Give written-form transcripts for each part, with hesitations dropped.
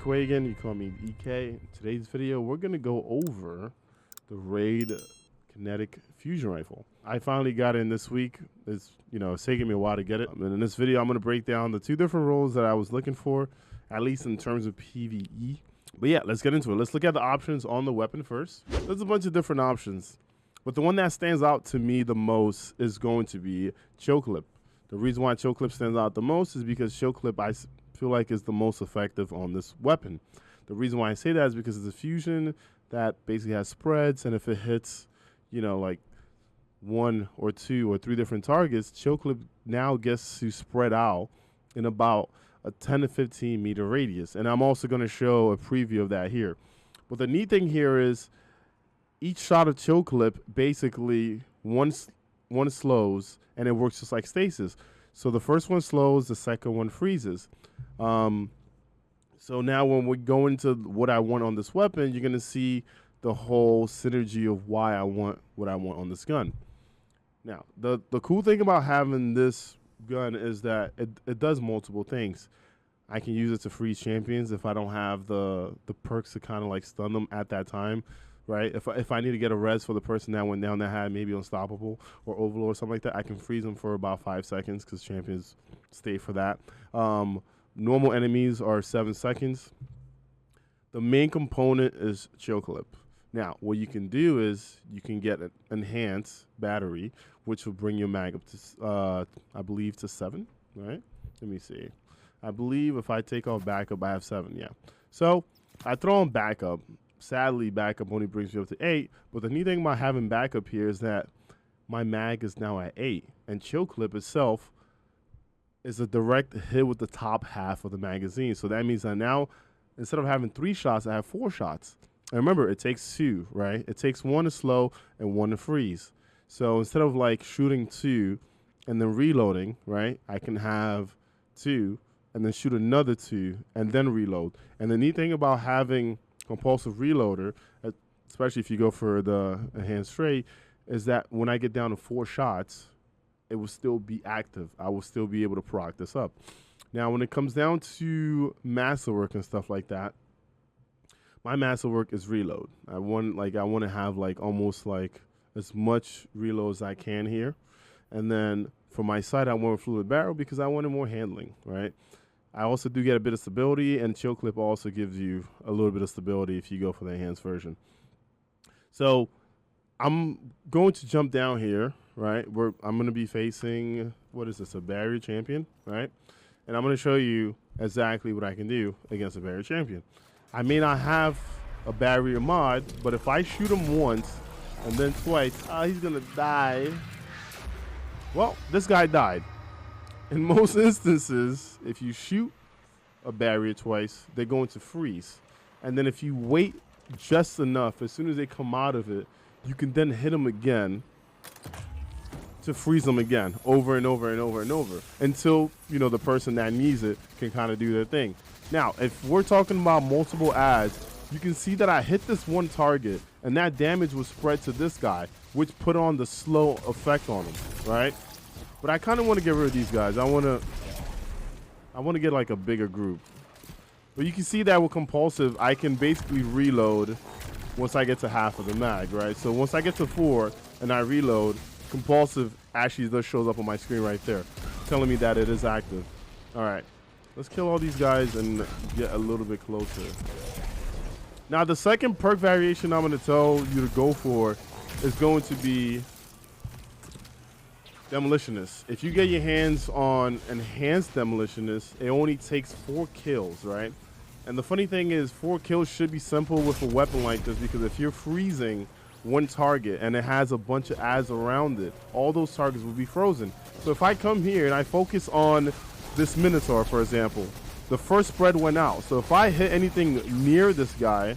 Ekuegan, you call me EK. In today's video, we're gonna go over the Raid Kinetic Fusion Rifle. I finally got in this week. It's taking me a while to get it. And in this video, I'm gonna break down the two different roles that I was looking for, at least in terms of PvE. But yeah, let's get into it. Let's look at the options on the weapon first. There's a bunch of different options, but the one that stands out to me the most is going to be Choke Clip. The reason why Choke Clip stands out the most is because Choke Clip, I feel like, is the most effective on this weapon. The reason why I say that is because it's a fusion that basically has spreads, and if it hits, like 1 or 2 or 3 different targets, Choke Clip now gets to spread out in about a 10 to 15 meter radius. And I'm also going to show a preview of that here. But the neat thing here is each shot of Choke Clip, basically one slows, and it works just like stasis. So the first one slows, the second one freezes. So now when we go into what I want on this weapon, you're going to see the whole synergy of why I want what I want on this gun. Now, the cool thing about having this gun is that it does multiple things. I can use it to freeze champions if I don't have the perks to kind of like stun them at that time, right? If I need to get a res for the person that went down that had maybe Unstoppable or Overlord or something like that, I can freeze them for about 5 seconds because champions stay for that. Normal enemies are 7 seconds. The main component is Choke Clip. Now, what you can do is you can get an enhanced battery, which will bring your mag up to, I believe, to 7, right? Let me see. I believe if I take off backup, I have 7, yeah. So I throw on backup. Sadly, backup only brings you up to 8, but the neat thing about having backup here is that my mag is now at 8, and Choke Clip itself is a direct hit with the top half of the magazine. So that means that now, instead of having 3 shots, I have 4 shots. And remember, it takes 2, right? It takes 1 to slow and 1 to freeze. So instead of like shooting 2 and then reloading, right, I can have 2 and then shoot another 2 and then reload. And the neat thing about having Compulsive Reloader, especially if you go for the enhanced straight, is that when I get down to 4 shots, it will still be active. I will still be able to proc this up. Now, when it comes down to masterwork and stuff like that, my masterwork is reload. I want to have like almost like as much reload as I can here. And then for my sight, I want a fluid barrel because I wanted more handling, right? I also do get a bit of stability, and Choke Clip also gives you a little bit of stability if you go for the enhanced version. So I'm going to jump down here, right? I'm going to be facing, what is this, a barrier champion, right? And I'm going to show you exactly what I can do against a barrier champion. I may not have a barrier mod, but if I shoot him once and then twice, he's going to die. Well, this guy died. In most instances, if you shoot a barrier twice, they're going to freeze. And then if you wait just enough, as soon as they come out of it, you can then hit them again to freeze them again, over and over and over and over, until, the person that needs it can kind of do their thing. Now, if we're talking about multiple adds, you can see that I hit this one target, and that damage was spread to this guy, which put on the slow effect on him, right? But I kind of want to get rid of these guys. I want to get like a bigger group. But you can see that with Compulsive, I can basically reload once I get to half of the mag, right? So once I get to 4 and I reload, Compulsive actually just shows up on my screen right there, telling me that it is active. All right, let's kill all these guys and get a little bit closer. Now, the second perk variation I'm going to tell you to go for is going to be Demolitionist. If you get your hands on enhanced Demolitionist, it only takes 4 kills, right? And the funny thing is, 4 kills should be simple with a weapon like this, because if you're freezing one target and it has a bunch of adds around it, all those targets will be frozen. So if I come here and I focus on this Minotaur, for example, the first spread went out. So if I hit anything near this guy,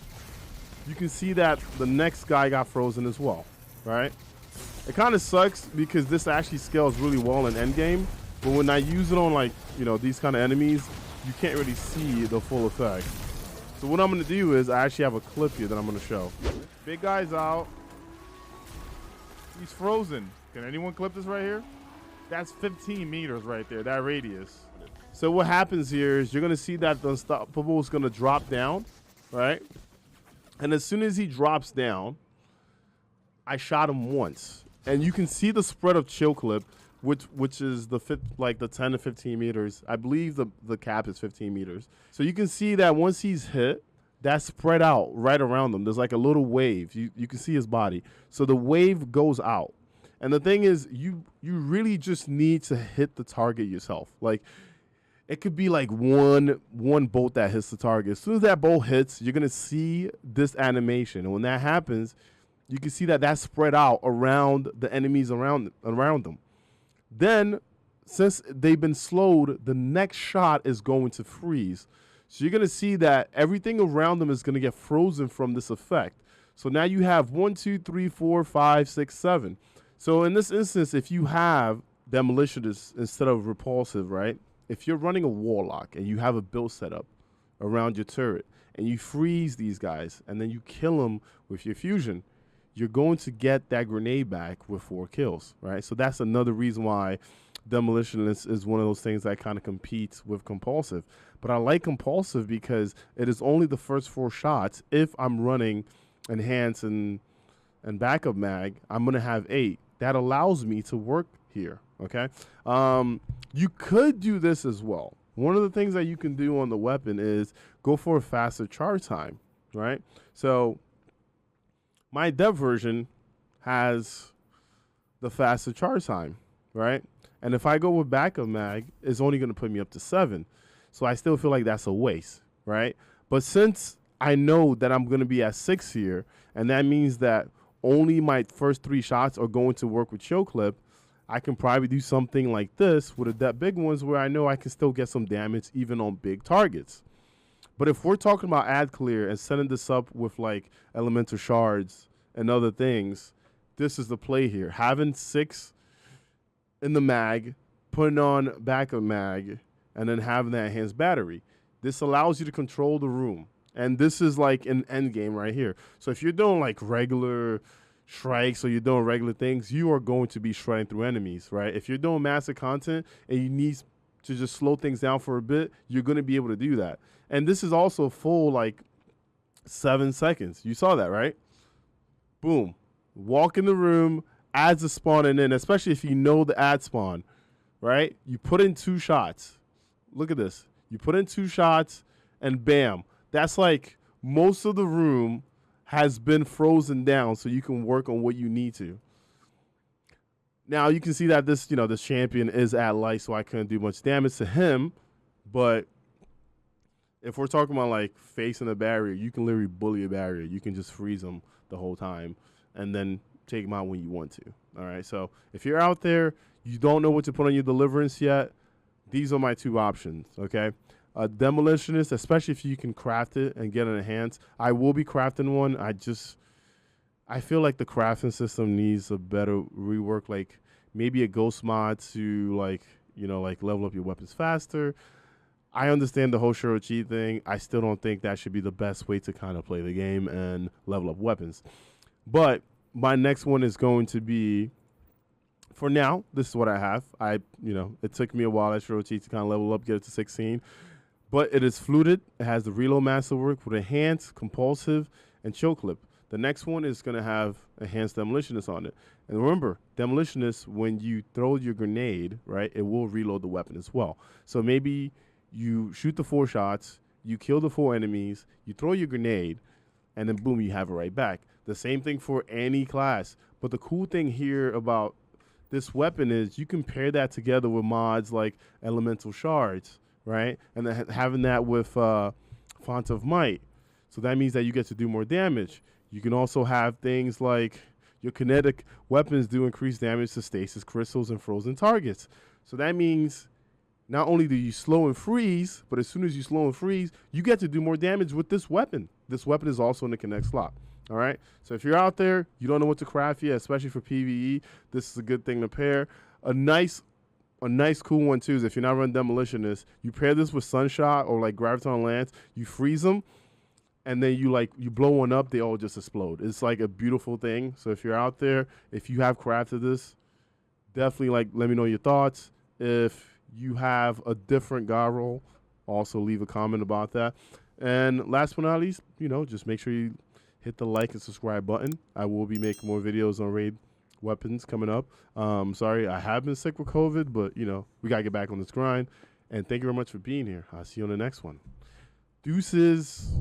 you can see that the next guy got frozen as well, right? It kind of sucks because this actually scales really well in Endgame, but when I use it on like, these kind of enemies, you can't really see the full effect. So what I'm going to do is I actually have a clip here that I'm going to show. Big guy's out. He's frozen. Can anyone clip this right here? That's 15 meters right there, that radius. So what happens here is you're going to see that the Unstoppable is going to drop down, right? And as soon as he drops down, I shot him once. And you can see the spread of chill clip, which is the 10 to 15 meters. I believe the cap is 15 meters. So you can see that once he's hit, that's spread out right around him. There's like a little wave. You can see his body. So the wave goes out. And the thing is, you really just need to hit the target yourself. Like, it could be like one bolt that hits the target. As soon as that bolt hits, you're going to see this animation. And when that happens, you can see that that's spread out around the enemies around them. Then, since they've been slowed, the next shot is going to freeze. So you're going to see that everything around them is going to get frozen from this effect. So now you have 1, 2, 3, 4, 5, 6, 7. So in this instance, if you have Demolitionist instead of Repulsive, right? If you're running a Warlock and you have a build setup around your turret and you freeze these guys and then you kill them with your fusion, you're going to get that grenade back with 4 kills, right? So that's another reason why Demolitionist is one of those things that kind of competes with Compulsive. But I like Compulsive because it is only the first 4 shots. If I'm running Enhance and backup mag, I'm going to have 8. That allows me to work here, okay? You could do this as well. One of the things that you can do on the weapon is go for a faster charge time, right? So my dev version has the faster charge time, right? And if I go with backup mag, it's only going to put me up to 7. So I still feel like that's a waste, right? But since I know that I'm going to be at 6 here, and that means that only my first 3 shots are going to work with chill clip, I can probably do something like this with the big ones where I know I can still get some damage even on big targets. But if we're talking about ad clear and setting this up with like elemental shards and other things, this is the play here. Having 6 in the mag, putting on backup mag, and then having that enhanced battery. This allows you to control the room. And this is like an Endgame right here. So if you're doing like regular strikes or you're doing regular things, you are going to be shredding through enemies, right? If you're doing massive content and you need to just slow things down for a bit, you're going to be able to do that. And this is also full like 7 seconds. You saw that, right? Boom. Walk in the room, ads are spawning in, especially if you know the ad spawn, right? You put in 2 shots. Look at this. You put in 2 shots and bam. That's like most of the room has been frozen down so you can work on what you need to. Now you can see that this, this champion is at light, so I couldn't do much damage to him. But if we're talking about like facing a barrier, you can literally bully a barrier. You can just freeze them the whole time and then take them out when you want to. All right. So if you're out there, you don't know what to put on your Deliverance yet, these are my 2 options. Okay. Demolitionist, especially if you can craft it and get an enhance. I will be crafting one. I feel like the crafting system needs a better rework, like maybe a ghost mod to like level up your weapons faster. I understand the whole Shiro Chi thing. I still don't think that should be the best way to kind of play the game and level up weapons. But my next one is going to be, for now, this is what I have. It took me a while at Shiro Chi to kind of level up, get it to 16. But it is fluted. It has the reload masterwork with enhanced, compulsive, and chill clip. The next one is going to have enhanced demolitionist on it. And remember, demolitionist, when you throw your grenade, right, it will reload the weapon as well. So maybe you shoot the 4 shots, you kill the 4 enemies, you throw your grenade, and then boom, you have it right back. The same thing for any class. But the cool thing here about this weapon is you can pair that together with mods like elemental shards, right? And then having that with Font of Might. So that means that you get to do more damage. You can also have things like your kinetic weapons do increase damage to stasis crystals and frozen targets. So that means not only do you slow and freeze, but as soon as you slow and freeze, you get to do more damage with this weapon. This weapon is also in the connect slot. All right. So if you're out there, you don't know what to craft yet, especially for PvE, this is a good thing to pair. A nice cool one too is if you're not running Demolitionist, you pair this with Sunshot or like Graviton Lance, you freeze them, and then you blow one up, they all just explode. It's like a beautiful thing. So if you're out there, if you have crafted this, definitely let me know your thoughts. If you have a different god roll, also leave a comment about that. And last but not least, just make sure you hit the like and subscribe button. I will be making more videos on raid weapons coming up. Sorry, I have been sick with COVID, but we gotta get back on this grind. And thank you very much for being here. I'll see you on the next one. Deuces.